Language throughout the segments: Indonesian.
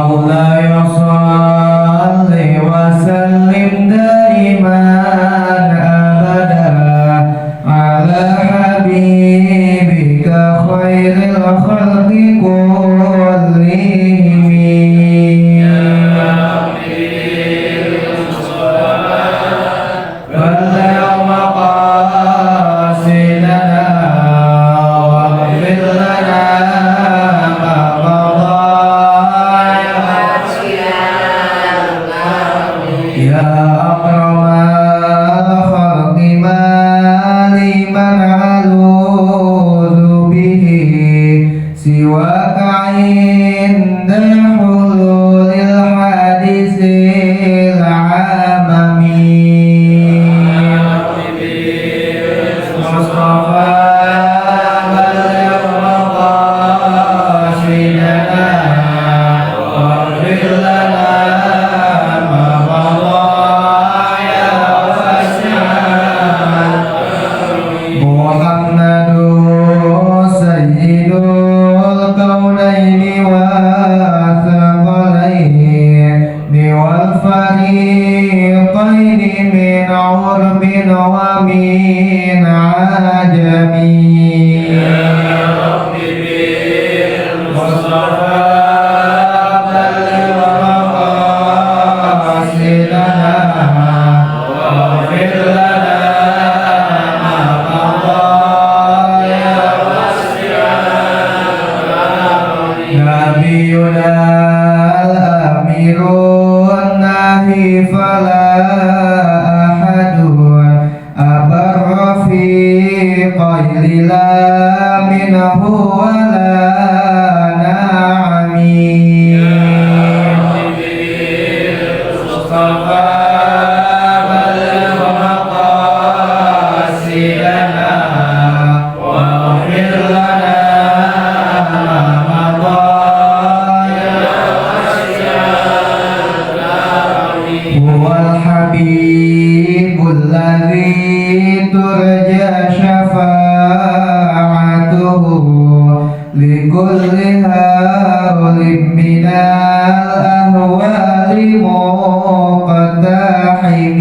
مولاي صل وسلم دائما أبدا على حبيبك خير الخلق كلهم بلغ مقاصدنا واغفر لنا ما مضى يا أكرم الخلق ما لمن ألوذ به سواك عند حلول الحادث العممي مصطفى بلغ مقاصدنا واغفر لنا ما مضى يا واسع محمد سيد الكونين والثقلين والفريقين من عرب ومن عجم مصطفى بلغ مقاصدنا واغفر لنا ما مضى يا نبينا الأمير الناهي فلا أحد أبر في غير لا منه ولا نعمي مصطفى بلغ مقاصدنا واغفر لنا ما مضى هو الحبيب الذي ترجى شفاعته لكل هول من الأهوال مقتحم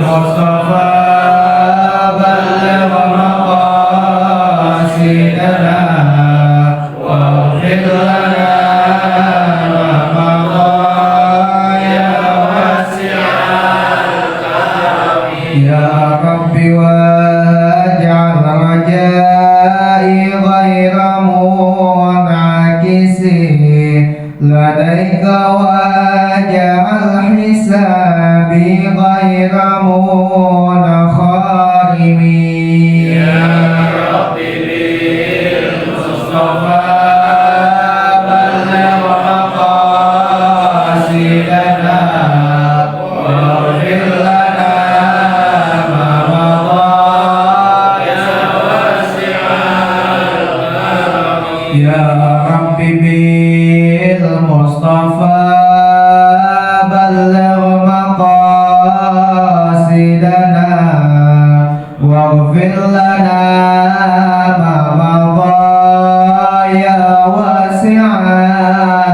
مصطفى بلغ مقاصدنا واغفر لنا ما مضى يا واسع يا رب واجعل رجائي غير منعكس لديك واجعل حسابي غير منخرم يا رب بالمصطفى بلغ مقاصدنا واغفر لنا ما مضى يا واسع يا رب بالمصطفى بلغ مقاصدنا واغفر لنا ما مضى يا واسع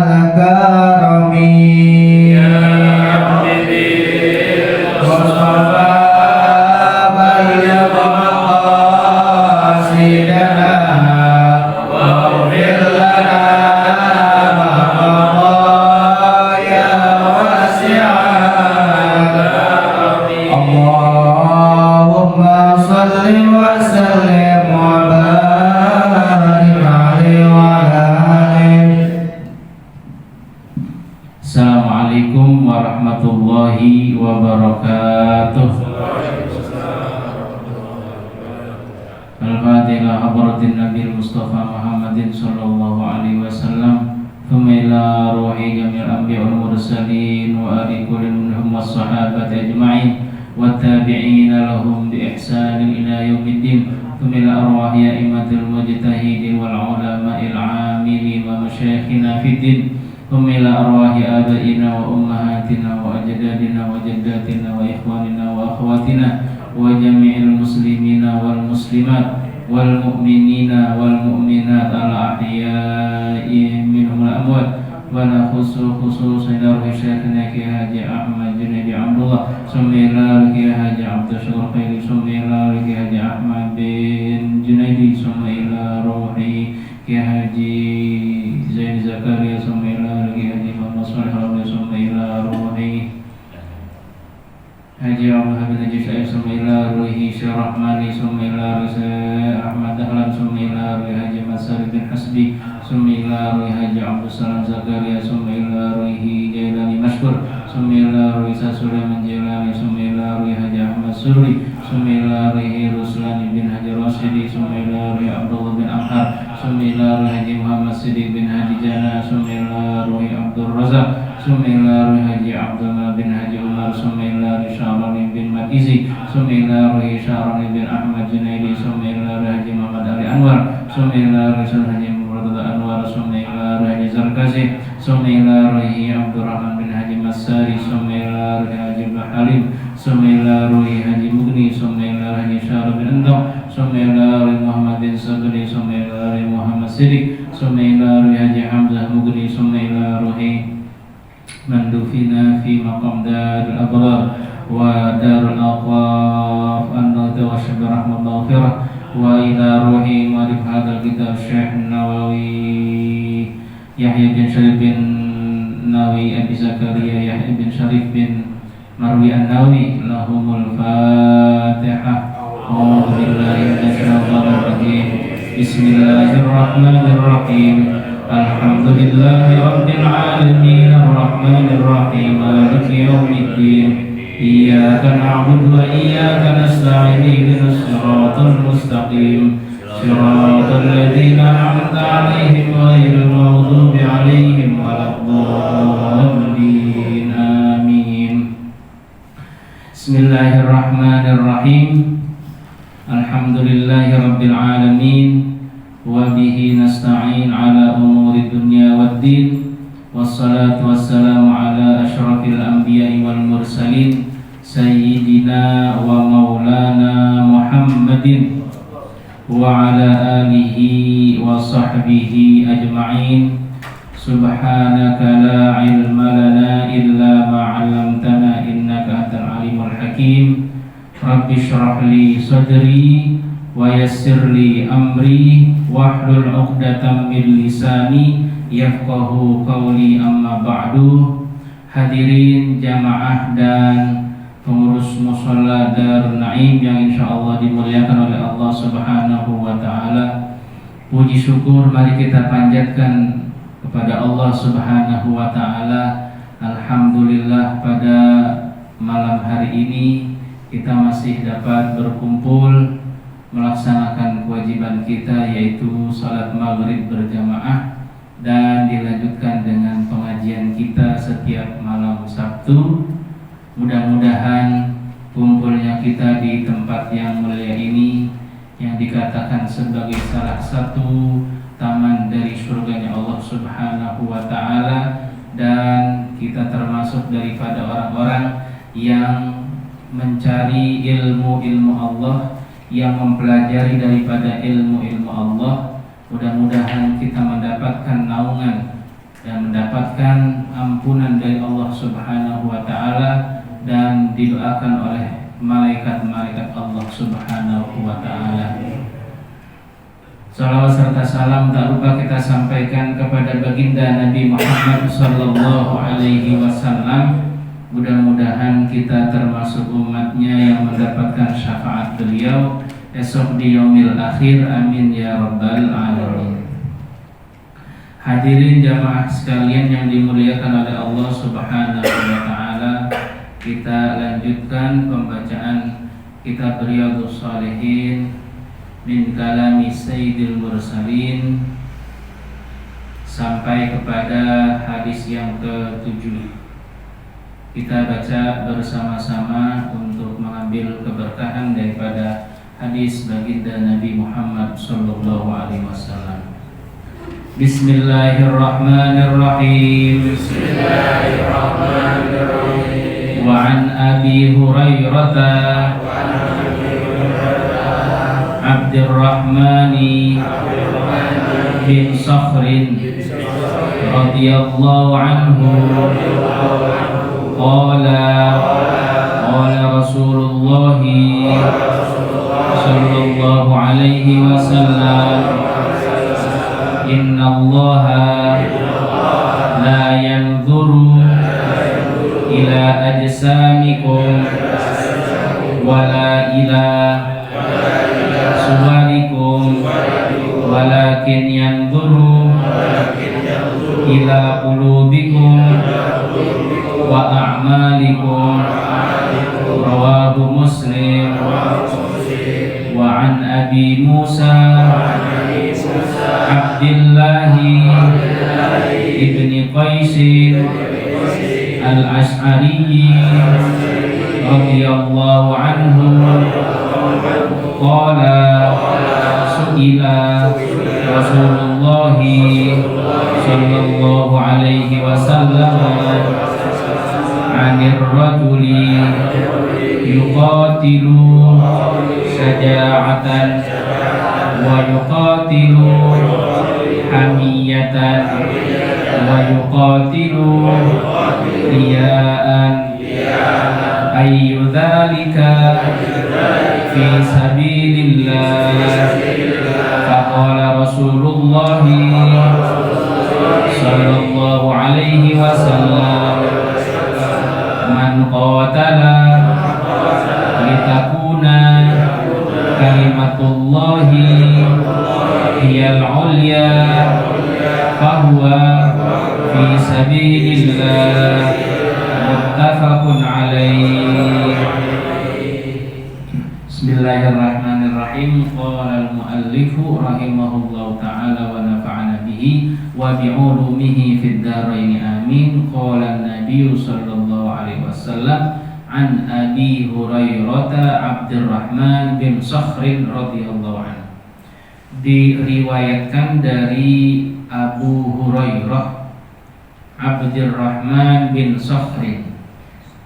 الكرم يا رب بالمصطفى بلغ مقاصدنا واغفر لنا ما مضى يا واسع الكرم اللهم صل وسلم وبارك عليه وعلى آله. Assalamualaikum warahmatullahi wabarakatuh. Al-Fatihah hadratin Nabi Mustafa Muhammadin sallallahu alaihi wasallam. Thumma ila ruhi jamil anbiya wal mursalin wa ali kullin minhum was-sahabati ajma'in wa tabi'in lahum bi ihsanin ila yaumiddin. Thumma ila arwahi a'immatil mujtahidin wal ulama'il 'amilin wa masyayikhina fid din. Thumma ila arwahi abaina wa ummahatina wa ajdadina wa jaddatina wa ikhwanina wa akhwatina wa jami'il muslimina wal muslimat والمؤمنين والمؤمنات الأحياء منهم الأموات ونخص خصوصا روح شيخنا كي حاجي أحمد جنيد عبد الله ثم إلى كي حاجي عبد الشكور خيري ثم إلى كي حاجي أحمد بن جنيد ثم إلى روحي كي حاجي زين زكريا ثم إلى كي حاجي محمد صالح ثم إلى روحي حاجي عبد الحميد نجيب سعيد ثم إلى روحي شيخ رحماني ثم إلى أحمد دهلان ثم إلى روحي حاجي مسار بن حسبي ثم إلى روحي حاجي عبد السلام زكريا ثم إلى روحي جيلاني مشكور ثم إلى روحي سليمان جيلاني ثم إلى روحي حاجي أحمد سوري ثم إلى روحي رسلان بن حاجي راشدي ثم إلى روحي عبد الله بن أحمد ثم إلى روحي حاجي محمد صديق بن هادي جانا ثم إلى روحي عبد الرزاق ثم إلى روحي حاجي عبد الله بن حاجي عمر ثم إلى روحي شعراني بن مكيزي ثم إلى روحي شعراني بن أحمد جنيدي ثم إلى روحي حاجي محمد علي أنور ثم إلى روحي حاجي مرتضى أنور ثم إلى روحي زركازي ثم إلى روحي عبد الرحمن بن حاجي مساري ثم إلى روحي حاجي حليم ثم إلى روحي حاجي مغني ثم إلى روحي شعر بن أندم ثم إلى روحي محمد بن صدري ثم إلى روحي محمد صديق ثم إلى روحي حاجي حمزة مغني ثم إلى روحي من دفن في مقام دار الأبرار ودار الأوقاف النهضة والشبه رحمة الله وغفرة وإلى روحي مؤلف هذا الكتاب الشيخ النووي يحيى بن شريف بن نووي أبي زكريا يحيى بن شريف بن مروي النووي لهم الفاتحة. أعوذ بالله من الشيطان الرجيم. بسم الله الرحمن الرحيم. الحمد لله رب العالمين الرحمن الرحيم مالك يوم الدين إياك نعبد وإياك نستعين اهدنا الصراط المستقيم صراط الذين أنعمت عليهم غير المغضوب عليهم ولا الضالين آمين. بسم الله الرحمن الرحيم. الحمد لله رب العالمين وبه نستعين على أمور الدنيا والدين والصلاة والسلام على أشرف الأنبياء والمرسلين سيدنا ومولانا محمد وعلى آله وصحبه أجمعين. سبحانك لا علم لنا إلا ما علمتنا إنك أنت العليم الحكيم. رب اشرح لي صدري ويسر لي أمري واحلل عقدة من لساني yafqahu qawli amma ba'du. Hadirin jamaah dan pengurus mushola Darun Naim yang insyaallah dimuliakan oleh Allah Subhanahu wa taala. Puji syukur mari kita panjatkan kepada Allah Subhanahu wa taala. Alhamdulillah pada malam hari ini kita masih dapat berkumpul melaksanakan kewajiban kita yaitu salat maghrib berjamaah dan dilanjutkan dengan pengajian kita setiap malam Sabtu. Mudah-mudahan kumpulnya kita di tempat yang mulia ini yang dikatakan sebagai salah satu taman dari surganya Allah Subhanahu wa taala, dan kita termasuk daripada orang-orang yang mencari ilmu-ilmu Allah, yang mempelajari daripada ilmu-ilmu Allah. Mudah-mudahan kita mendapatkan naungan dan mendapatkan ampunan dari Allah Subhanahu wa taala dan didoakan oleh malaikat-malaikat Allah Subhanahu wa taala. Salawat serta salam tak lupa kita sampaikan kepada baginda Nabi Muhammad sallallahu alaihi wasallam. Mudah-mudahan kita termasuk umatnya yang mendapatkan syafaat beliau esok di yaumil akhir, amin ya rabbal alamin. Hadirin jamaah sekalian yang dimuliakan oleh Allah Subhanahu wa taala, kita lanjutkan pembacaan kitab Riyadhus Shalihin min kalami Sayyidil Mursalin sampai kepada hadis yang ke-7. Kita baca bersama-sama untuk mengambil keberkahan daripada hadis baginda Nabi Muhammad sallallahu alaihi wasallam. Bismillahirrahmanirrahim. Bismillahirrahmanirrahim. Wa an Abi Hurairah Abdurrahman bin Sakhrin radhiyallahu anhu qala Rasulullah sallallahu alaihi wasallam innallaha la yanzuru ila ajsamikum wala ila suwarikum walakin yanzuru ila qulubikum wa a'malikum rawahu Muslim. Wa an Abi Musa Abdullah ibni Qais al-Ash'ari radhiyallahu anhu qala su'ila Rasulullah sallallahu alaihi wasallam 'anir rajuli yuqatilu syaja'atan wa yuqatilu hamiyatan wa yuqatilu riya'an ayyu dhalika fi sabilillah. Faqala Rasulullah sallallahu alaihi wasallam man qatala litakuna kalimatullahi hiyal ulya fahuwa fi sabilillah. Muttafaqun alaih. Bismillahirrahmanirrahim. Qala al-muallifu rahimahullahu ta'ala wa nafa'ana bihi wa bi'ulumihi fid dharain amin. Qala an-nabiy sallallahu alaihi wasallam an Abi Hurairah Abdurrahman bin Sakhrin radhiyallahu anhu. Diriwayatkan dari Abu Hurairah Abdurrahman bin Sakhrin.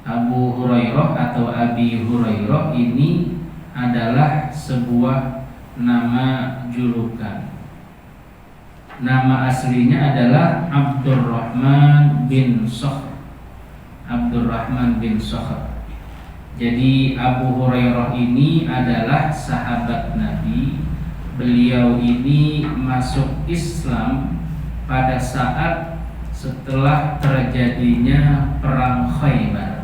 Abu Hurairah atau Abi Hurairah ini adalah sebuah nama julukan. Nama aslinya adalah Abdurrahman bin Sakhr. Abdurrahman bin Sakhr. Jadi Abu Hurairah ini adalah sahabat Nabi. Beliau ini masuk Islam pada saat setelah terjadinya perang Khaybar.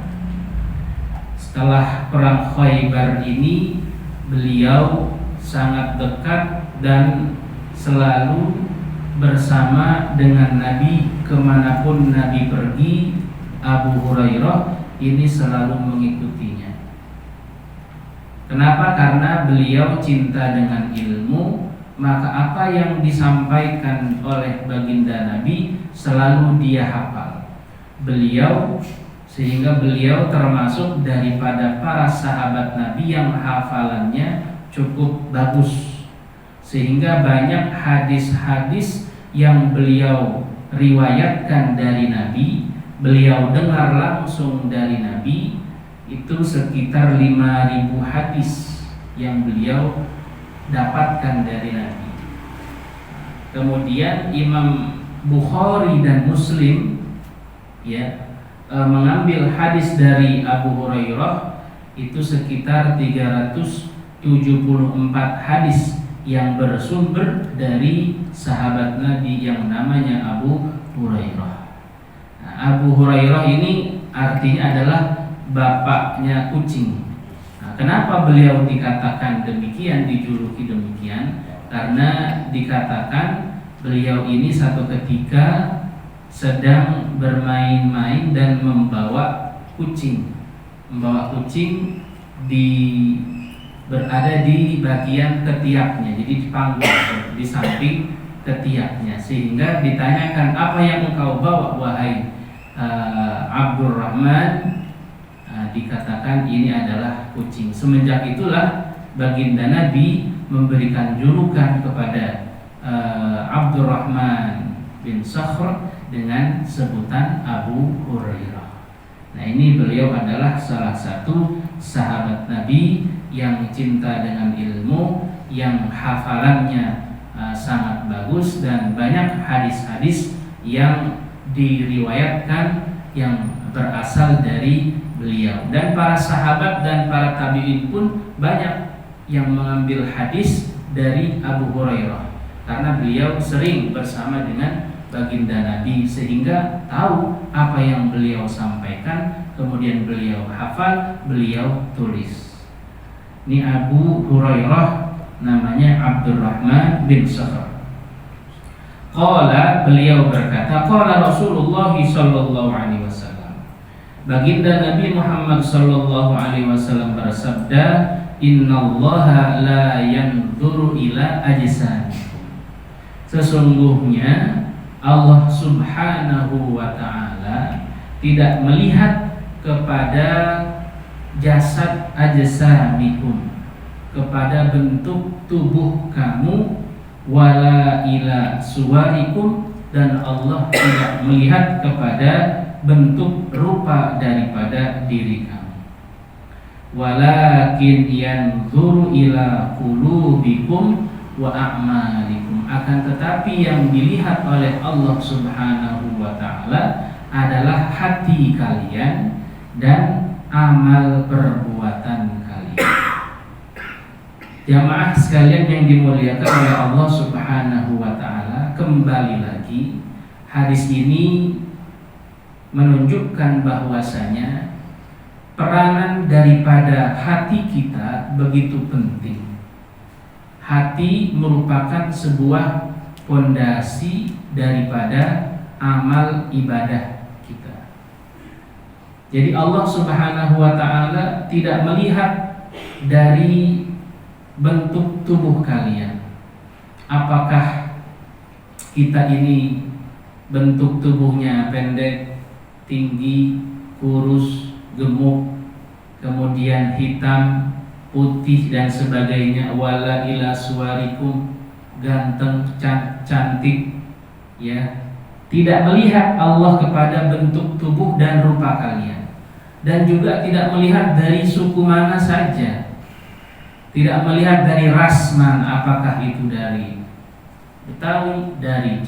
Setelah perang Khaybar ini beliau sangat dekat dan selalu bersama dengan Nabi. Kemanapun Nabi pergi, Abu Hurairah ini selalu mengikutinya. Kenapa? Karena beliau cinta dengan ilmu, maka apa yang disampaikan oleh baginda Nabi selalu dia hafal. Sehingga beliau termasuk daripada para sahabat Nabi yang hafalannya cukup bagus. Sehingga banyak hadis-hadis yang beliau riwayatkan dari Nabi, beliau dengar langsung dari Nabi, itu sekitar 5.000 hadis yang beliau dapatkan dari Nabi. Kemudian Imam Bukhari dan Muslim mengambil hadis dari Abu Hurairah itu sekitar 374 hadis yang bersumber dari sahabat Nabi yang namanya Abu Hurairah. Nah, Abu Hurairah ini artinya adalah bapaknya kucing. Nah, kenapa beliau dikatakan demikian, dijuluki demikian? Karena dikatakan beliau ini satu ketika sedang bermain-main dan membawa kucing berada di bagian ketiaknya, jadi di panggung, di samping ketiaknya. Sehingga ditanyakan, apa yang engkau bawa wahai Abdurrahman? Dikatakan ini adalah kucing. Semenjak itulah baginda Nabi memberikan julukan kepada Abdurrahman bin Sakhr dengan sebutan Abu Hurairah. Nah, ini beliau adalah salah satu sahabat Nabi yang cinta dengan ilmu, yang hafalannya sangat bagus, dan banyak hadis-hadis yang diriwayatkan yang berasal dari beliau. Dan para sahabat dan para tabi'in pun banyak yang mengambil hadis dari Abu Hurairah, karena beliau sering bersama dengan baginda Nabi, sehingga tahu apa yang beliau sampaikan, kemudian beliau hafal, beliau tulis. Ini Abu Hurairah namanya Abdurrahman bin Sakhr. Qala, beliau berkata, qala Rasulullah sallallahu alaihi wasallam. Baginda Nabi Muhammad sallallahu alaihi wasallam bersabda, innallaha la yanzuru ila ajsamikum. Sesungguhnya Allah Subhanahu wa ta'ala tidak melihat kepada jasad ajsamikum, kepada bentuk tubuh kamu, wala ila suwarikum, dan Allah tidak melihat kepada bentuk rupa daripada diri kamu. Walakin yanzuru ila qulubikum wa a'malikum. Akan tetapi yang dilihat oleh Allah Subhanahu wa ta'ala adalah hati kalian dan amal perbuatan kalian. Jamaah sekalian yang dimuliakan oleh Allah Subhanahu wa ta'ala, kembali lagi hadis ini menunjukkan bahwasanya peranan daripada hati kita begitu penting. Hati merupakan sebuah pondasi daripada amal ibadah kita. Jadi Allah Subhanahu wa ta'ala tidak melihat dari bentuk tubuh kalian. Apakah kita ini bentuk tubuhnya pendek, tinggi, kurus, gemuk, kemudian hitam, putih dan sebagainya, wala ila suwarikum, ganteng, cantik, ya. Tidak melihat Allah kepada bentuk tubuh dan rupa kalian, dan juga tidak melihat dari suku mana saja, tidak melihat dari ras mana, apakah itu dari Betawi, dari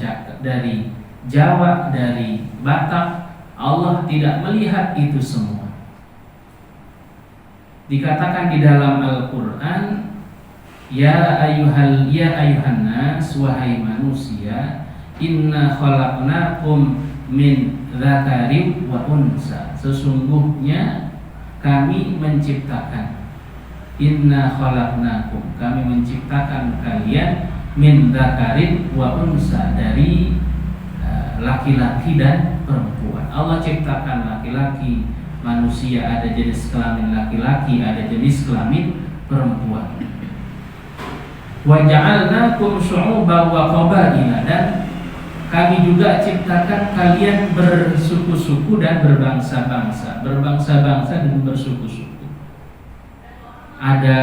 Jawa, dari Batak. Allah tidak melihat itu semua. Dikatakan di dalam Al-Quran, ya ayuhan nas, wahai manusia, inna khalaqnakum min dzakarin wa unsa. Sesungguhnya kami menciptakan, inna khalaqnakum, kami menciptakan kalian, min dzakarin wa unsa, dari laki-laki dan perempuan. Allah ciptakan laki-laki, manusia, ada jenis kelamin laki-laki, ada jenis kelamin perempuan. Wa ja'alnakum syu'uban wa qabaila, dan kami juga ciptakan kalian bersuku-suku dan berbangsa-bangsa, dan bersuku-suku. Ada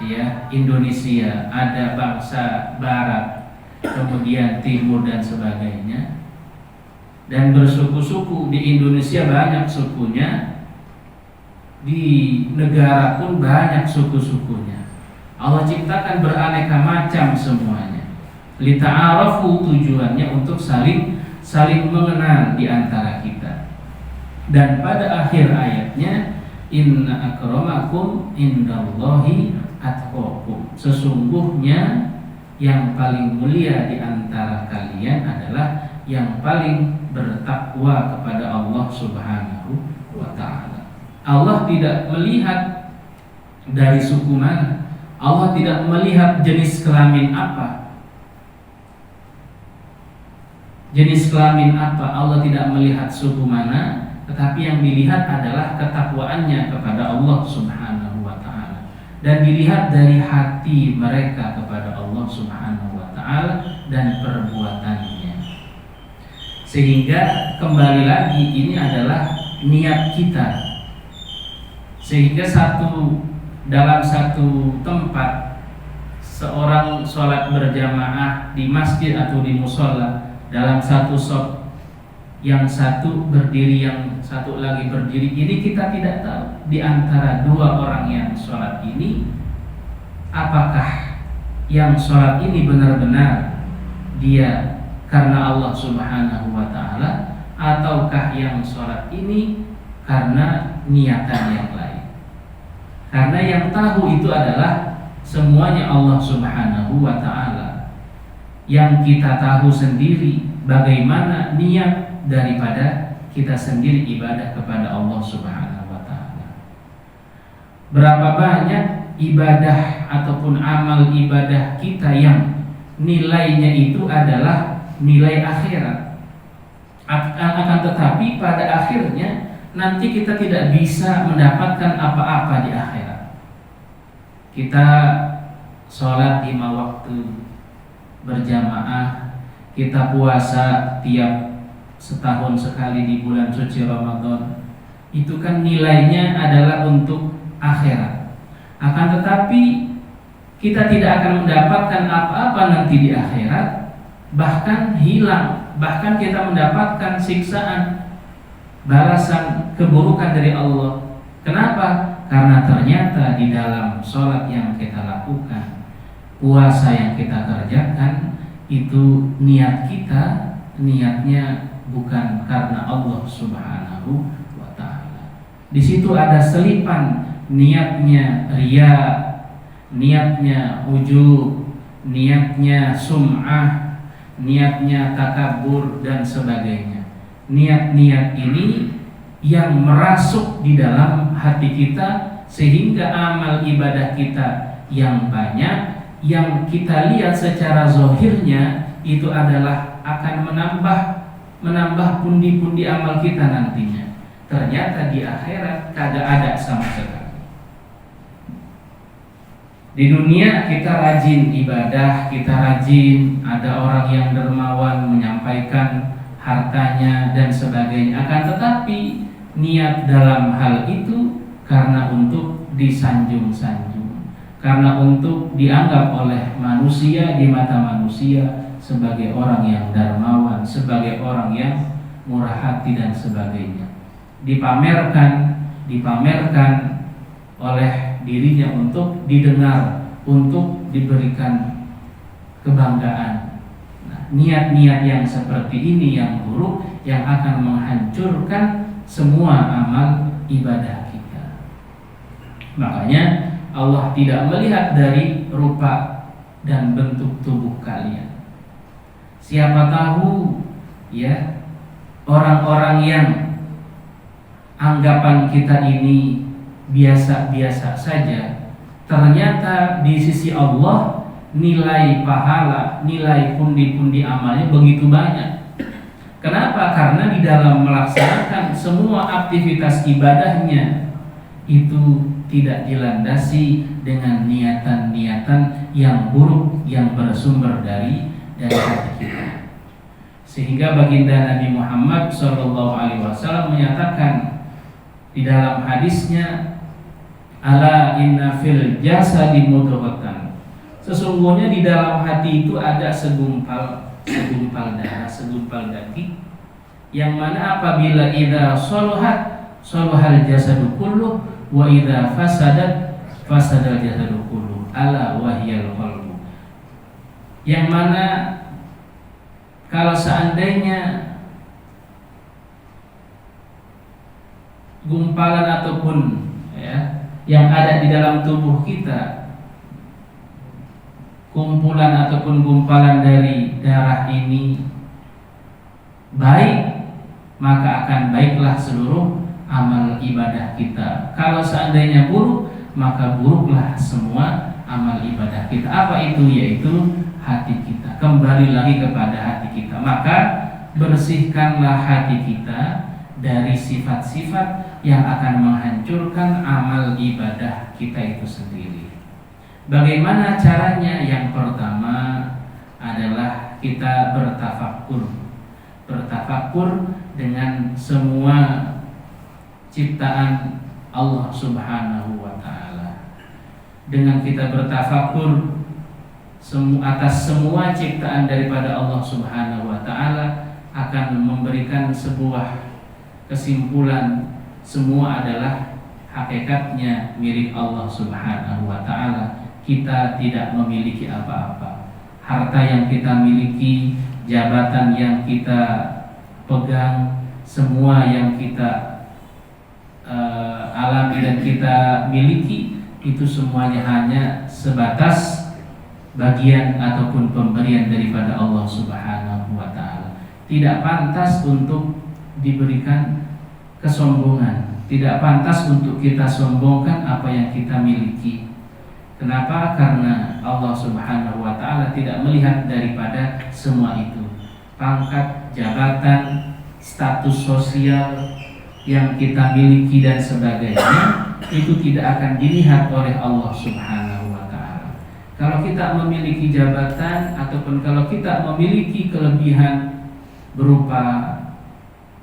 ya Indonesia, ada bangsa Barat, kemudian Timur dan sebagainya. Dan bersuku-suku, di Indonesia banyak sukunya, di negara pun banyak suku-sukunya. Allah ciptakan beraneka macam semuanya. Lita'arafu, tujuannya untuk saling mengenal di antara kita. Dan pada akhir ayatnya, inna akramakum indallahi atqakum. Sesungguhnya yang paling mulia di antara kalian adalah yang paling bertakwa kepada Allah Subhanahu wa ta'ala. Allah tidak melihat dari suku mana, Allah tidak melihat jenis kelamin apa. Jenis kelamin apa, Allah tidak melihat suku mana, tetapi yang dilihat adalah ketakwaannya kepada Allah Subhanahu wa ta'ala, dan dilihat dari hati mereka kepada Allah Subhanahu wa ta'ala dan perbuatannya. Sehingga kembali lagi ini adalah niat kita. Sehingga dalam satu tempat seorang sholat berjamaah di masjid atau di musola, dalam satu shaf, yang satu berdiri, yang satu lagi berdiri, ini kita tidak tahu di antara dua orang yang sholat ini apakah yang sholat ini benar-benar dia karena Allah Subhanahu wa Ta'ala, ataukah yang sholat ini karena niatan yang lain. Karena yang tahu itu adalah semuanya Allah Subhanahu wa Ta'ala. Yang kita tahu sendiri bagaimana niat daripada kita sendiri ibadah kepada Allah Subhanahu wa Ta'ala. Berapa banyak ibadah ataupun amal ibadah kita yang nilainya itu adalah nilai akhirat, akan tetapi pada akhirnya nanti kita tidak bisa mendapatkan apa-apa di akhirat. Kita sholat 5 waktu berjamaah, kita puasa tiap setahun sekali di bulan suci Ramadan, itu kan nilainya adalah untuk akhirat. Akan tetapi kita tidak akan mendapatkan apa-apa nanti di akhirat, bahkan hilang, bahkan kita mendapatkan siksaan, balasan keburukan dari Allah. Kenapa? Karena ternyata di dalam sholat yang kita lakukan, puasa yang kita kerjakan, itu niat kita, niatnya bukan karena Allah Subhanahu wa Ta'ala. Di situ ada selipan niatnya riya, niatnya ujub, niatnya sum'ah, niatnya takabur dan sebagainya. Niat-niat ini yang merasuk di dalam hati kita sehingga amal ibadah kita yang banyak, yang kita lihat secara zahirnya itu adalah akan menambah pundi-pundi amal kita nantinya. Ternyata di akhirat kagak ada sama sekali. Di dunia kita rajin ibadah, kita rajin, ada orang yang dermawan menyampaikan hartanya dan sebagainya. Akan tetapi niat dalam hal itu karena untuk disanjung-sanjung, karena untuk dianggap oleh manusia, di mata manusia sebagai orang yang dermawan, sebagai orang yang murah hati dan sebagainya. Dipamerkan oleh dirinya untuk didengar, untuk diberikan kebanggaan. Nah, niat-niat yang seperti ini yang buruk yang akan menghancurkan semua amal ibadah kita. Makanya Allah tidak melihat dari rupa dan bentuk tubuh kalian. Siapa tahu ya, orang-orang yang anggapan kita ini biasa-biasa saja, ternyata di sisi Allah nilai pahala, nilai pundi-pundi amalnya begitu banyak. Kenapa? Karena di dalam melaksanakan semua aktivitas ibadahnya itu tidak dilandasi dengan niatan-niatan yang buruk yang bersumber dari hati kita. Sehingga baginda Nabi Muhammad SAW menyatakan di dalam hadisnya, ala inna fil jasadi mudghatan. Sesungguhnya di dalam hati itu ada segumpal darah, segumpal daging, yang mana apabila idza salahat salahal jasadu kullu wa idza fasadat fasadal jasadu kullu ala wahyal qalbu. Yang mana kalau seandainya gumpalan ataupun ya yang ada di dalam tubuh kita, kumpulan ataupun gumpalan dari darah ini baik, maka akan baiklah seluruh amal ibadah kita. Kalau seandainya buruk, maka buruklah semua amal ibadah kita. Apa itu? Yaitu hati kita. Kembali lagi kepada hati kita. Maka bersihkanlah hati kita dari sifat-sifat yang akan menghancurkan amal ibadah kita itu sendiri. Bagaimana caranya? Yang pertama adalah kita bertafakur dengan semua ciptaan Allah Subhanahu wa Ta'ala. Dengan kita bertafakur atas semua ciptaan daripada Allah Subhanahu wa Ta'ala, akan memberikan sebuah kesimpulan, semua adalah hakikatnya milik Allah Subhanahu wa Ta'ala. kita tidak memiliki apa-apa. Harta yang kita miliki, jabatan yang kita pegang, semua yang kita alami dan kita miliki, itu semuanya hanya sebatas bagian ataupun pemberian daripada Allah Subhanahu wa Ta'ala. Tidak pantas untuk diberikan kesombongan, tidak pantas untuk kita sombongkan apa yang kita miliki. Kenapa? Karena Allah Subhanahu wa Ta'ala tidak melihat daripada semua itu. Pangkat, jabatan, status sosial yang kita miliki dan sebagainya, itu tidak akan dilihat oleh Allah Subhanahu wa Ta'ala. Kalau kita memiliki jabatan ataupun kalau kita memiliki kelebihan berupa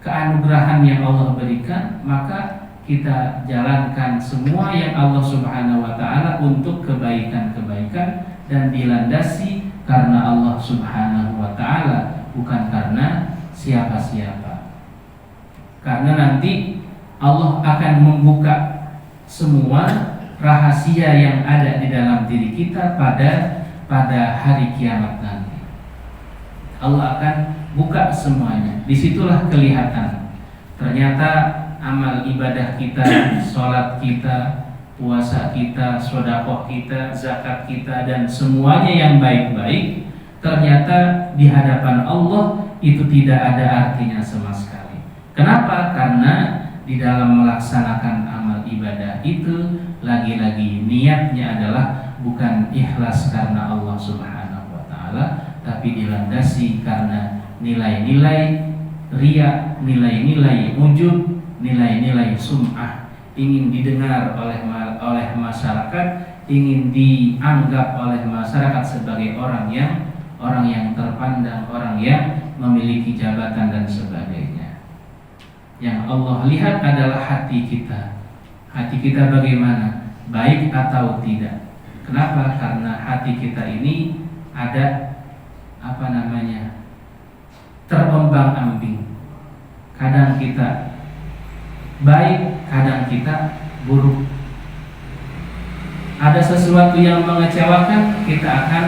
keanugerahan yang Allah berikan, maka kita jalankan semua yang Allah Subhanahu wa Ta'ala untuk kebaikan-kebaikan dan dilandasi karena Allah Subhanahu wa Ta'ala, bukan karena siapa-siapa. Karena nanti Allah akan membuka semua rahasia yang ada di dalam diri kita pada hari kiamat nanti. Allah akan buka semuanya. Disitulah kelihatan ternyata amal ibadah kita, sholat kita, puasa kita, sedekah kita, zakat kita, dan semuanya yang baik-baik, ternyata di hadapan Allah itu tidak ada artinya sama sekali. Kenapa? Karena di dalam melaksanakan amal ibadah itu lagi-lagi niatnya adalah bukan ikhlas karena Allah Subhanahu wa Ta'ala, tapi dilandasi karena nilai-nilai riya, nilai-nilai ujub, nilai-nilai sum'ah, ingin didengar oleh masyarakat, ingin dianggap oleh masyarakat sebagai orang yang terpandang, orang yang memiliki jabatan dan sebagainya. Yang Allah lihat adalah hati kita. Hati kita bagaimana? Baik atau tidak? Kenapa? Karena hati kita ini ada terombang-ambing. Kadang kita baik, kadang kita buruk. Ada sesuatu yang mengecewakan, kita akan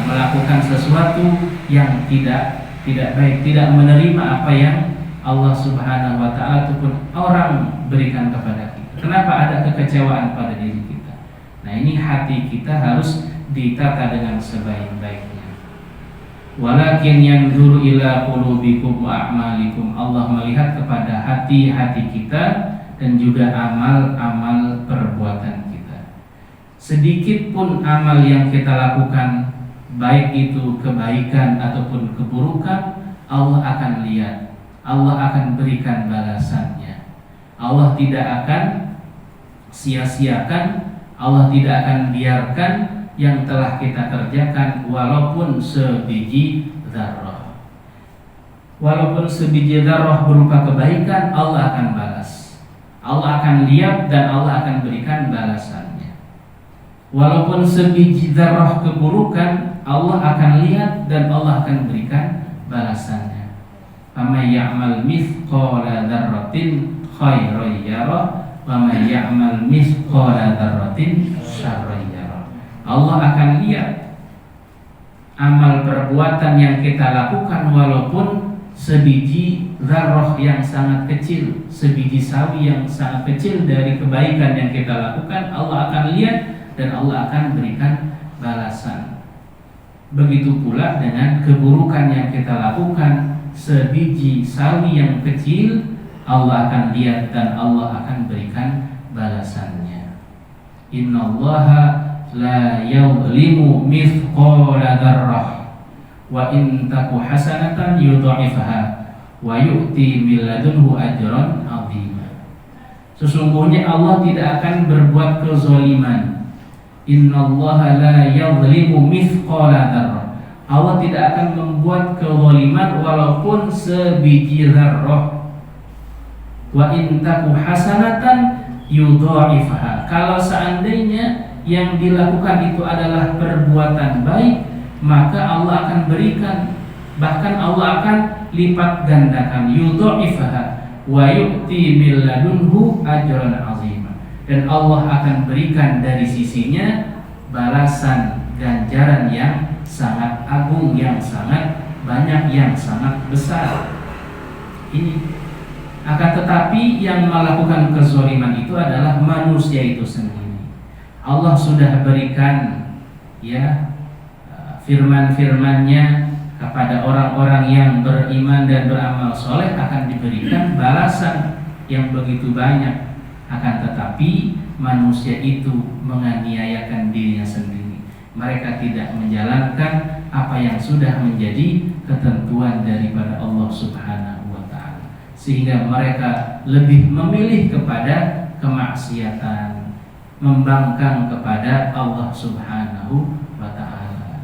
melakukan sesuatu yang tidak baik, tidak menerima apa yang Allah Subhanahu wa Ta'ala ataupun orang berikan kepada kita. Kenapa ada kekecewaan pada diri kita? Nah, ini hati kita harus ditata dengan sebaik-baiknya. Walakin yanzuru ila qulubikum wa a'malikum. Allah melihat kepada hati-hati kita dan juga amal-amal perbuatan kita. Sedikit pun amal yang kita lakukan, baik itu kebaikan ataupun keburukan, Allah akan lihat. Allah akan berikan balasannya. Allah tidak akan sia-siakan, Allah tidak akan biarkan yang telah kita kerjakan walaupun sebiji dzarrah. Walaupun sebiji dzarrah berupa kebaikan, Allah akan balas. Allah akan lihat dan Allah akan berikan balasannya. Walaupun sebiji dzarrah keburukan, Allah akan lihat dan Allah akan berikan balasannya. Faman ya'mal mithqala dzarratin khairan yarah wa man ya'mal mithqala dzarratin syarran yarah. Allah akan lihat amal perbuatan yang kita lakukan walaupun sebiji dzarrah yang sangat kecil, sebiji sawi yang sangat kecil dari kebaikan yang kita lakukan, Allah akan lihat dan Allah akan berikan balasan. Begitu pula dengan keburukan yang kita lakukan, sebiji sawi yang kecil, Allah akan lihat dan Allah akan berikan balasannya. Innallaha la yuzlimu mithqala dzarrah wa in taku hasanatan yudha'ifha wa yu'ti min ladunhu ajran 'azima. Sesungguhnya Allah tidak akan berbuat kezaliman. Innallaha la yuzlimu mithqala dzarrah. Allah tidak akan membuat kezaliman walaupun sebiji dzarrah. Wa in taku hasanatan yudha'ifha. Kalau seandainya yang dilakukan itu adalah perbuatan baik, maka Allah akan berikan, bahkan Allah akan lipat gandakan, yudha'ifha wa yu'ti min ladunhu ajran 'azima. Dan Allah akan berikan dari sisinya balasan ganjaran yang sangat agung, yang sangat banyak, yang sangat besar. Ini akan tetapi yang melakukan kezaliman itu adalah manusia itu sendiri. Allah sudah berikan ya firman-firman-Nya kepada orang-orang yang beriman dan beramal soleh akan diberikan balasan yang begitu banyak. Akan tetapi manusia itu menganiayakan dirinya sendiri. Mereka tidak menjalankan apa yang sudah menjadi ketentuan daripada Allah Subhanahu wa ta'ala, sehingga mereka lebih memilih kepada kemaksiatan, membangkang kepada Allah Subhanahu wa ta'ala.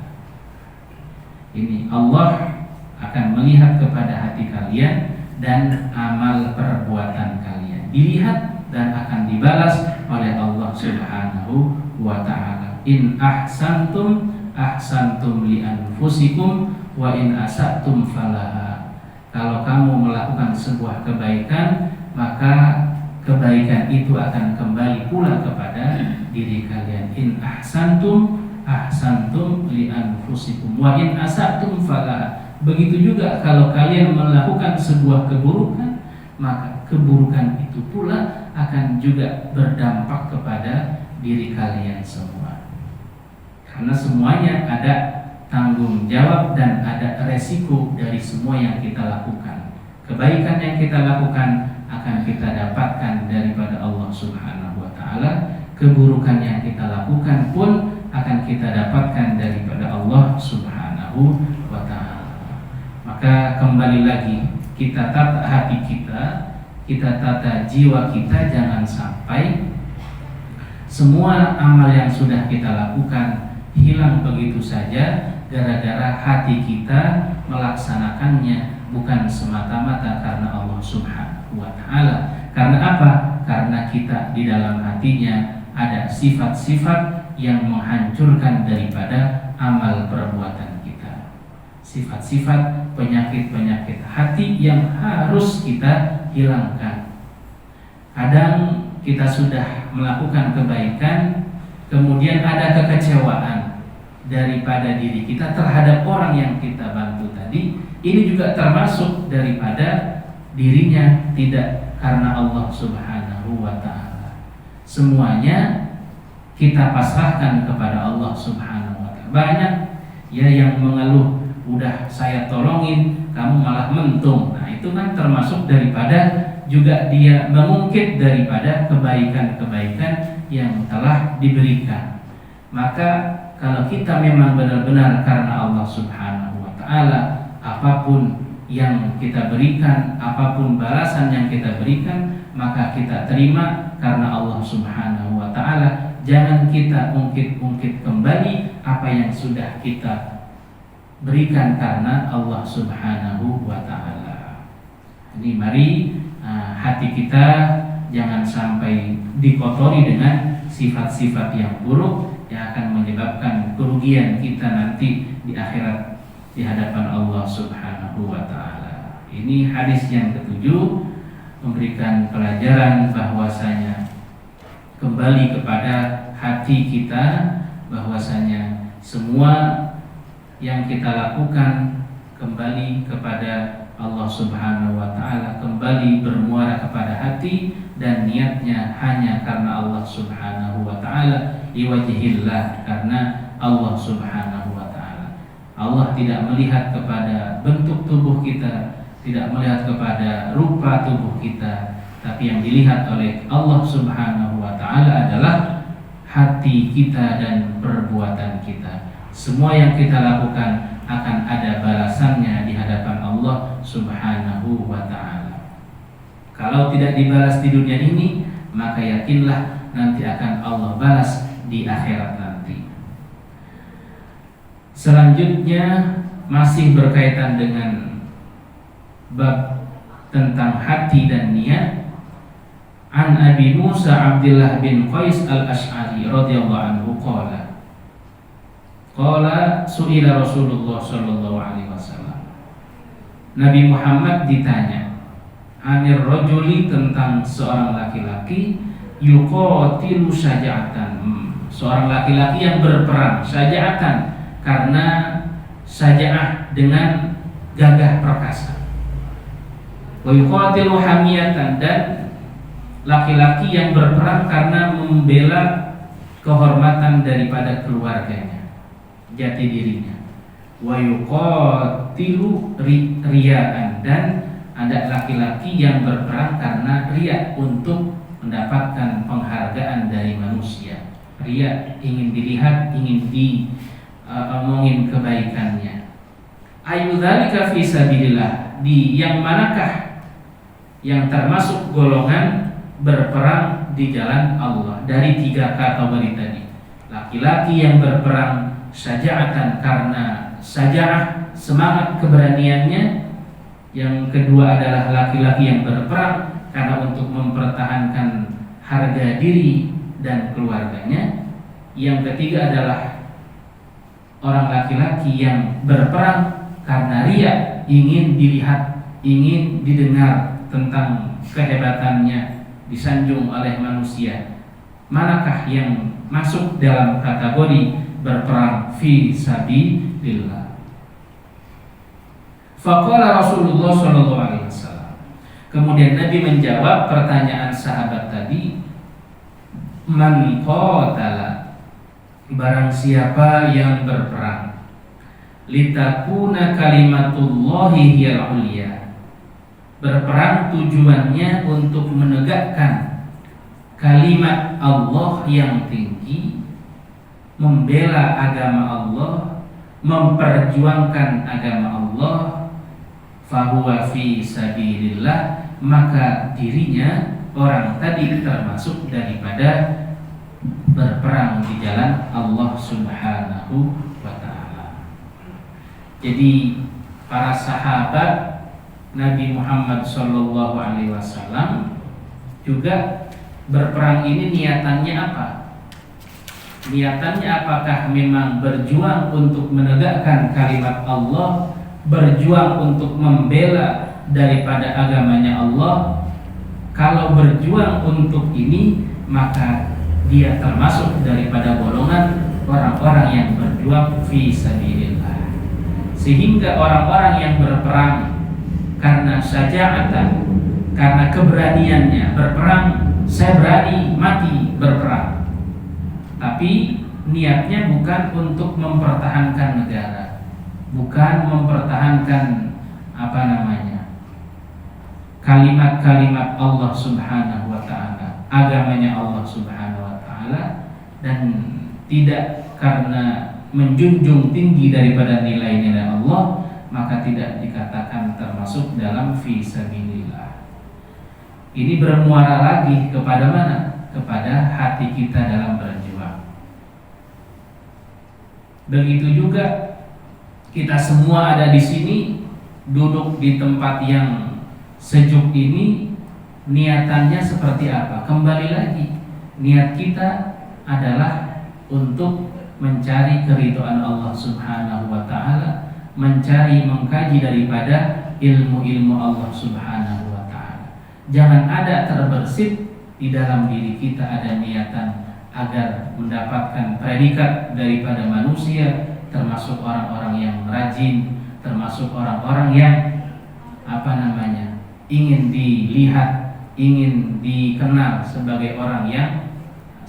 Ini Allah akan melihat kepada hati kalian dan amal perbuatan kalian, dilihat dan akan dibalas oleh Allah Subhanahu wa ta'ala. In ahsantum ahsantum li anfusikum wa in asatum falaha. Kalau kamu melakukan sebuah kebaikan, maka kebaikan itu akan kembali pula kepada diri kalian. In ahsantum ahsantum li anfusikum wa in asatum falaha. Begitu juga kalau kalian melakukan sebuah keburukan, maka keburukan itu pula akan juga berdampak kepada diri kalian semua. Karena semuanya ada tanggung jawab dan ada resiko dari semua yang kita lakukan. Kebaikan yang kita lakukan akan kita dapatkan daripada Allah Subhanahu wa ta'ala. Keburukan yang kita lakukan pun akan kita dapatkan daripada Allah Subhanahu wa ta'ala. Maka kembali lagi, kita tata hati kita tata jiwa kita, jangan sampai semua amal yang sudah kita lakukan hilang begitu saja gara-gara hati kita melaksanakannya bukan semata-mata karena Allah Subhanahu wa ta'ala. Karena apa? Karena kita di dalam hatinya ada sifat-sifat yang menghancurkan daripada amal perbuatan kita. Sifat-sifat penyakit-penyakit hati yang harus kita hilangkan. Kadang kita sudah melakukan kebaikan, kemudian ada kekecewaan daripada diri kita terhadap orang yang kita bantu tadi. Ini juga termasuk daripada dirinya, tidak karena Allah Subhanahu wa ta'ala. Semuanya kita pasrahkan kepada Allah Subhanahu wa ta'ala. Banyak ya yang mengeluh, udah saya tolongin kamu malah mentung. Nah itu kan termasuk daripada juga dia mengungkit daripada kebaikan-kebaikan yang telah diberikan. Maka kalau kita memang benar-benar karena Allah Subhanahu wa ta'ala, apapun yang kita berikan, apapun balasan yang kita berikan, maka kita terima karena Allah Subhanahu wa ta'ala. Jangan kita ungkit-ungkit kembali apa yang sudah kita berikan karena Allah Subhanahu wa ta'ala. Ini mari hati kita jangan sampai dikotori dengan sifat-sifat yang buruk yang akan menyebabkan kerugian kita nanti di akhirat di hadapan Allah Subhanahu wa ta'ala. Ini hadis yang ketujuh memberikan pelajaran bahwasanya kembali kepada hati kita, bahwasanya semua yang kita lakukan kembali kepada Allah Subhanahu wa ta'ala, kembali bermuara kepada hati dan niatnya hanya karena Allah Subhanahu wa ta'ala, liwajhillah, karena Allah Subhanahu wa ta'ala. Allah tidak melihat kepada bentuk tubuh kita, tidak melihat kepada rupa tubuh kita, tapi yang dilihat oleh Allah Subhanahu wa ta'ala adalah hati kita dan perbuatan kita. Semua yang kita lakukan akan ada balasannya di hadapan Allah Subhanahu wa ta'ala. Kalau tidak dibalas di dunia ini, maka yakinlah nanti akan Allah balas di akhirat nanti. Selanjutnya masih berkaitan dengan bab tentang hati dan niat. An Abi Musa Abdullah bin Qais al-Ash'ari radhiyallahu anhu qala su'ila Rasulullah sallallahu alaihi wasallam. Nabi Muhammad ditanya anir rajuli, tentang seorang laki-laki yuqatilu syaja'atan, seorang laki-laki yang berperang syaja'atan, karena syaja'ah dengan gagah perkasa. Wa yuqatilu hamiyatan, dan laki-laki yang berperang karena membela kehormatan daripada keluarganya, jati dirinya. Wa yuqatilu riya'an, dan ada laki-laki yang berperang karena riya, untuk mendapatkan penghargaan dari manusia. Riya, ingin dilihat, ingin diomongin kebaikannya. Ayyudzalika fi sabilillah, di yang manakah yang termasuk golongan berperang di jalan Allah dari 3 kategori tadi. Laki-laki yang berperang syaja'atan, karena syaja'ah, semangat keberaniannya. Yang kedua adalah laki-laki yang berperang karena untuk mempertahankan harga diri dan keluarganya. Yang ketiga adalah orang laki-laki yang berperang karena riya, ingin dilihat, ingin didengar tentang kehebatannya, disanjung oleh manusia. Manakah yang masuk dalam kategori berperang fi sabilillah? Faqala Rasulullah sallallahu alaihi wasallam. Kemudian Nabi menjawab pertanyaan sahabat tadi, man qatala, barang siapa yang berperang, litakuna kalimatullahi hiyal ulya, berperang tujuannya untuk menegakkan kalimat Allah yang tinggi, membela agama Allah, memperjuangkan agama Allah, fahuwa fi sabilillah, maka dirinya, orang tadi, termasuk daripada berperang di jalan Allah Subhanahu wa ta'ala. Jadi para sahabat Nabi Muhammad sallallahu alaihi wasallam juga berperang ini niatannya apa? Niatannya apakah memang berjuang untuk menegakkan kalimat Allah, berjuang untuk membela daripada agamanya Allah? Kalau berjuang untuk ini, maka dia termasuk daripada golongan orang-orang yang berjuang fi sabilillah. Sehingga orang-orang yang berperang karena syaja'atan, karena keberaniannya berperang, saya berani mati berperang, tapi niatnya bukan untuk mempertahankan negara, bukan mempertahankan kalimat-kalimat Allah Subhanahu wa ta'ala, agamanya Allah Subhanahu wa ta'ala, dan tidak karena menjunjung tinggi daripada nilai-nilai Allah, maka tidak dikatakan termasuk dalam fi sabilillah. Ini bermuara lagi kepada mana? Kepada hati kita dalam berjuang. Begitu juga kita semua ada di sini, duduk di tempat yang sejuk ini, niatannya seperti apa? Kembali lagi, niat kita adalah untuk mencari keridhaan Allah Subhanahu wa ta'ala, mencari, mengkaji daripada ilmu-ilmu Allah Subhanahu wa ta'ala. Jangan ada terbersit di dalam diri kita ada niatan agar mendapatkan predikat daripada manusia, termasuk orang-orang yang rajin, termasuk orang-orang yang ingin dilihat, ingin dikenal sebagai orang yang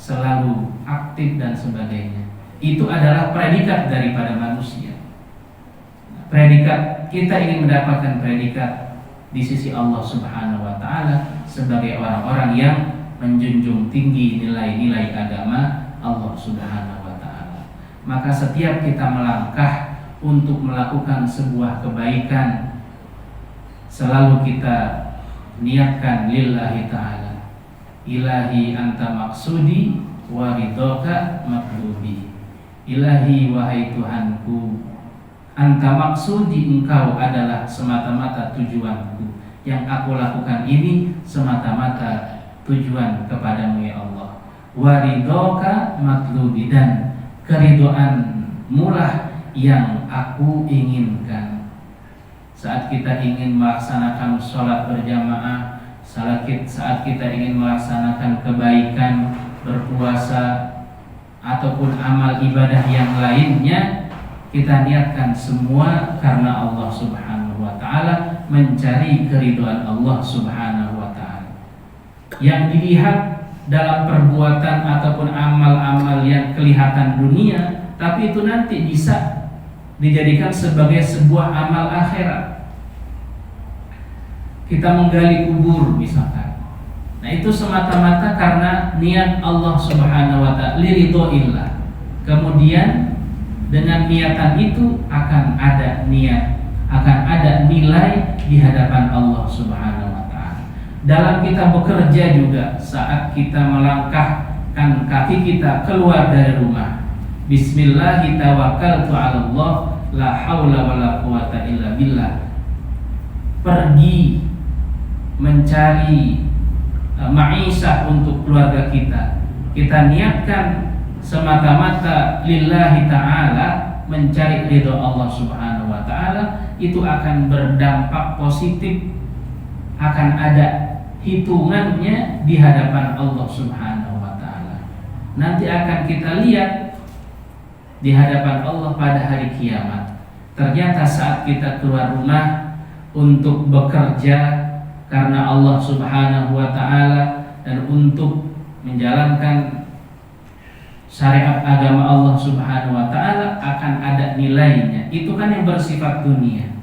selalu aktif dan sebagainya. Itu adalah predikat daripada manusia. Predikat, kita ingin mendapatkan predikat di sisi Allah Subhanahu wa ta'ala sebagai orang-orang yang menjunjung tinggi nilai-nilai agama Allah Subhanahu wa ta'ala. Maka setiap kita melangkah untuk melakukan sebuah kebaikan, selalu kita niatkan lillahi ta'ala, ilahi anta maksudi wa ridhoka matlubi. Ilahi, wahai Tuhanku, anta maksudi, engkau adalah semata-mata tujuanku. Yang aku lakukan ini semata-mata tujuan kepadamu ya Allah. Waridhoka matlubi, dan keridhoanmu lah yang aku inginkan. Saat kita ingin melaksanakan sholat berjamaah, saat kita ingin melaksanakan kebaikan, berpuasa, ataupun amal ibadah yang lainnya, kita niatkan semua karena Allah Subhanahu wa taala, mencari keridhaan Allah Subhanahu wa taala. Yang dilihat dalam perbuatan ataupun amal-amal yang kelihatan dunia, tapi itu nanti bisa dijadikan sebagai sebuah amal akhirat. Kita menggali kubur misalkan, nah itu semata-mata karena niat Allah Subhanahu wa ta'ala, liridhoillah. Kemudian dengan niatan itu akan ada niat, akan ada nilai di hadapan Allah Subhanahu wa ta'ala. Dalam kita bekerja juga, saat kita melangkahkan kaki kita keluar dari rumah, bismillah tawakkaltu 'ala Allah, la haula wala quwata illa billah. Pergi mencari ma'isyah untuk keluarga kita, kita niatkan semata-mata lillahi ta'ala, mencari ridho Allah Subhanahu wa ta'ala, itu akan berdampak positif, akan ada hitungannya di hadapan Allah Subhanahu wa ta'ala. Nanti akan kita lihat di hadapan Allah pada hari kiamat. Ternyata saat kita keluar rumah untuk bekerja karena Allah Subhanahu wa ta'ala dan untuk menjalankan syariat agama Allah Subhanahu wa ta'ala, akan ada nilainya. Itu kan yang bersifat dunia.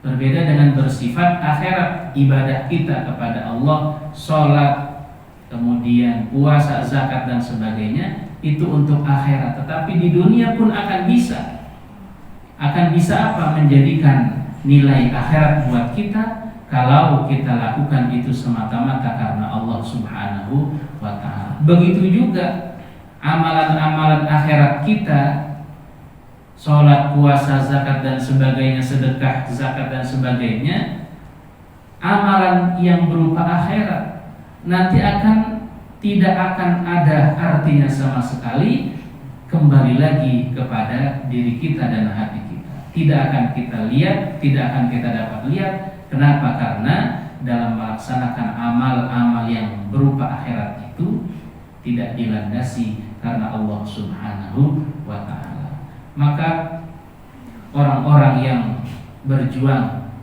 Berbeda dengan bersifat akhirat, ibadah kita kepada Allah, sholat, kemudian puasa, zakat dan sebagainya, itu untuk akhirat. Tetapi di dunia pun akan bisa apa? Menjadikan nilai akhirat buat kita, kalau kita lakukan itu semata-mata karena Allah Subhanahu wa ta'ala. Begitu juga amalan-amalan akhirat kita, sholat, puasa, zakat dan sebagainya, sedekah, zakat dan sebagainya, amalan yang berupa akhirat nanti tidak akan ada artinya sama sekali, kembali lagi kepada diri kita dan hati kita. Tidak akan kita lihat, tidak akan kita dapat lihat. Kenapa? Karena dalam melaksanakan amal-amal yang berupa akhirat itu tidak dilandasi karena Allah Subhanahu wa ta'ala. Maka orang-orang yang berjuang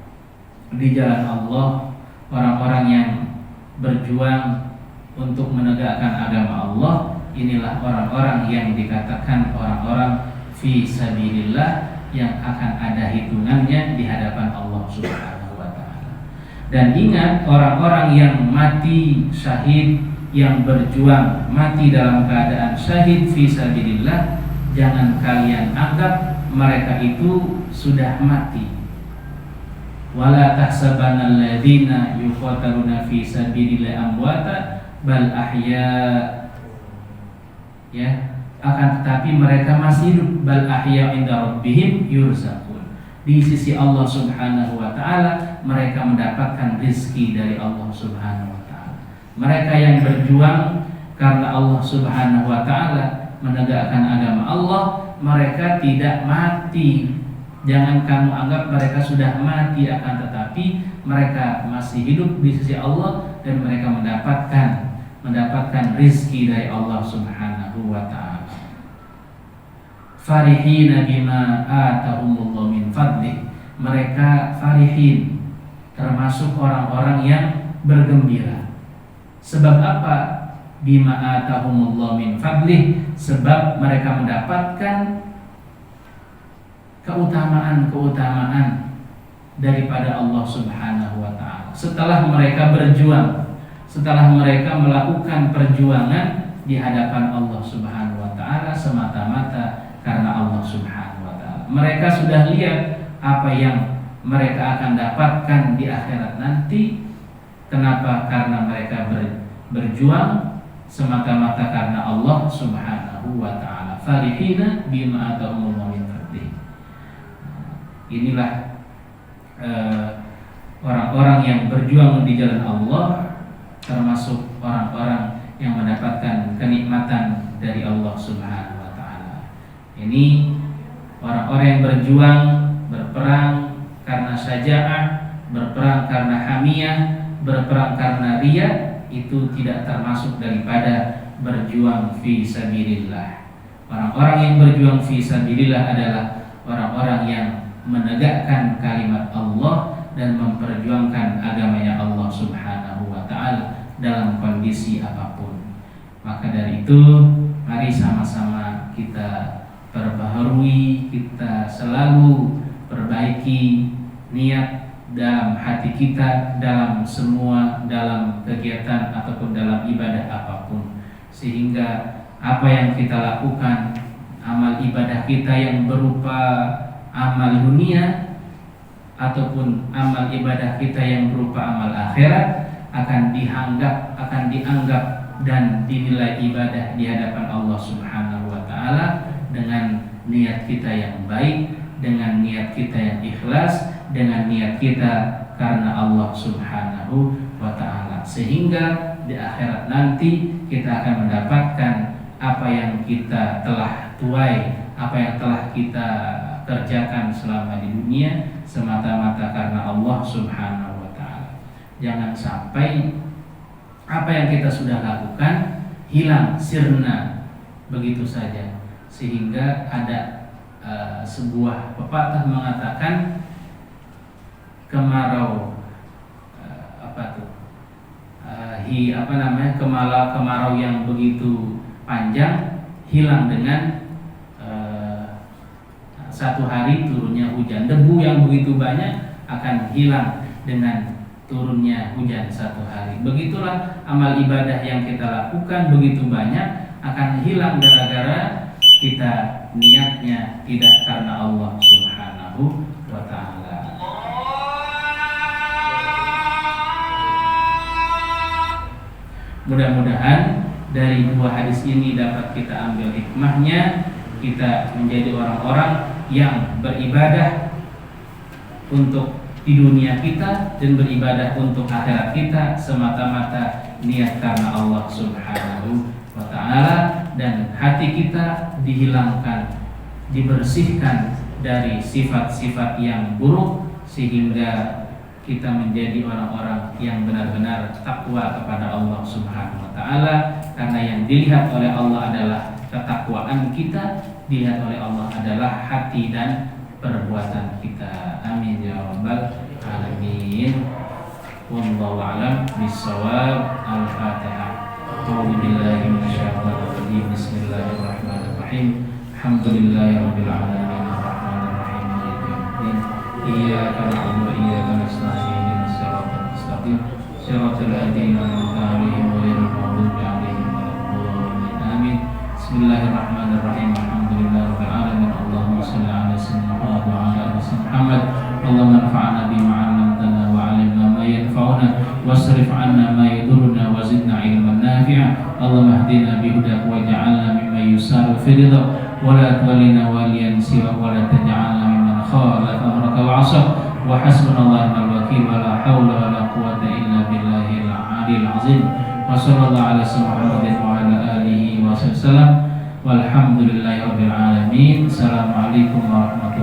di jalan Allah, orang-orang yang berjuang untuk menegakkan agama Allah, inilah orang-orang yang dikatakan orang-orang fi sabilillah, yang akan ada hitungannya di hadapan Allah Subhanahu wa ta'ala. Dan ingat, orang-orang yang mati syahid, yang berjuang mati dalam keadaan syahid fi sabilillah, jangan kalian anggap mereka itu sudah mati. Wala tahsabanna alladziina yuqataluna fi sabilillahi amwata bal ahya, ya, akan tetapi mereka masih hidup, bal ahya inda rabbihim yurzaqun. Di sisi Allah Subhanahu wa ta'ala mereka mendapatkan rezeki dari Allah Subhanahu wa ta'ala. Mereka yang berjuang karena Allah Subhanahu wa ta'ala, menegakkan agama Allah, mereka tidak mati. Jangan kamu anggap mereka sudah mati, akan tetapi mereka masih hidup di sisi Allah dan mereka mendapatkan rizki dari Allah Subhanahu wa ta'ala. Farihina bima atahumullah min fadlih. Mereka farihin, termasuk orang-orang yang bergembira. Sebab apa? Bima atahumullah min fadlih, sebab mereka mendapatkan keutamaan daripada Allah Subhanahu wa ta'ala. Setelah mereka berjuang, setelah mereka melakukan perjuangan di hadapan Allah Subhanahu wa ta'ala semata-mata karena Allah Subhanahu wa ta'ala. Mereka sudah lihat apa yang mereka akan dapatkan di akhirat nanti. Kenapa? Karena mereka berjuang semata-mata karena Allah Subhanahu wa ta'ala. Farihina bima atahumullah min fadlih. Inilah orang-orang yang berjuang di jalan Allah, termasuk orang-orang yang mendapatkan kenikmatan dari Allah Subhanahu wa ta'ala. Ini orang-orang yang berjuang, berperang karena syaja'ah, berperang karena hamiyah, berperang karena riya, itu tidak termasuk daripada berjuang fi sabilillah. Orang-orang yang berjuang fi sabilillah adalah orang-orang yang menegakkan kalimat Allah dan memperjuangkan agamanya Allah Subhanahu wa taala dalam kondisi apapun. Maka dari itu, mari sama-sama kita perbaharui, kita selalu perbaiki niat dalam hati kita dalam kegiatan ataupun dalam ibadah apapun, sehingga apa yang kita lakukan, amal ibadah kita yang berupa amal dunia ataupun amal ibadah kita yang berupa amal akhirat akan dianggap dan dinilai ibadah di hadapan Allah Subhanahu wa taala dengan niat kita yang baik, dengan niat kita yang ikhlas, dengan niat kita karena Allah Subhanahu wa taala, sehingga di akhirat nanti kita akan mendapatkan apa yang kita telah tuai, apa yang telah kita kerjakan selama di dunia semata-mata karena Allah Subhanahu wa taala. Jangan sampai apa yang kita sudah lakukan hilang sirna begitu saja, sehingga ada sebuah pepatah mengatakan kemarau kemarau yang begitu panjang hilang dengan satu hari turunnya hujan. Debu yang begitu banyak akan hilang dengan turunnya hujan satu hari. Begitulah amal ibadah yang kita lakukan begitu banyak akan hilang gara-gara kita niatnya tidak karena Allah Subhanahu wa taala. Mudah-mudahan dari dua hadis ini dapat kita ambil hikmahnya, kita menjadi orang-orang yang beribadah untuk di dunia kita dan beribadah untuk akhirat kita semata-mata niat karena Allah Subhanahu wa taala, dan hati kita dihilangkan, dibersihkan dari sifat-sifat yang buruk sehingga kita menjadi orang-orang yang benar-benar takwa kepada Allah Subhanahu wa taala, karena yang dilihat oleh Allah adalah ketakwaan kita, dilihat oleh Allah adalah hati dan perbuatan kita. Amin ya rabbal alamin. Wallahu a'lam bissawab. Al-Fatihah. A'udzu billahi minasyaitonir rajim. Bismillahirrahmanirrahim. Alhamdulillahirabbil alamin. Arrahmanir rahim. Maliki yaumiddin. Iyyaka na'budu wa iyyaka nasta'in. Ihdinas siratal mustaqim. Siratal ladzina an'amta 'alaihim ghairil maghdubi 'alaihim waladdallin. Amin. Bismillahirrahmanirrahim. Alhamdulillahirabbil alamin. Allahumma shalli 'ala sayyidina Muhammad wa 'ala ali sayyidina Muhammad. Allahumma anfa'na bima 'allamtana wa 'allimna ma yanfa'una wasrif 'anna ma yadurruna wa zidna 'ilman nafi'a. Allahumma ihdina bihudak waj'alna mimman yusaru fi ridha wa la tuwallina waliyan siwa wa la taj'alna mimman khalafa amraka wa 'asab. Wa hasbunallahu wa ni'mal wakeel wa la haula wa la quwwata illa billahil 'aliyyil 'azim. Wa sallallahu ala sayyidina Muhammadin wa ala alihi wa sallam. Walhamdulillahirabbil alamin. Assalamualaikum warahmatullahi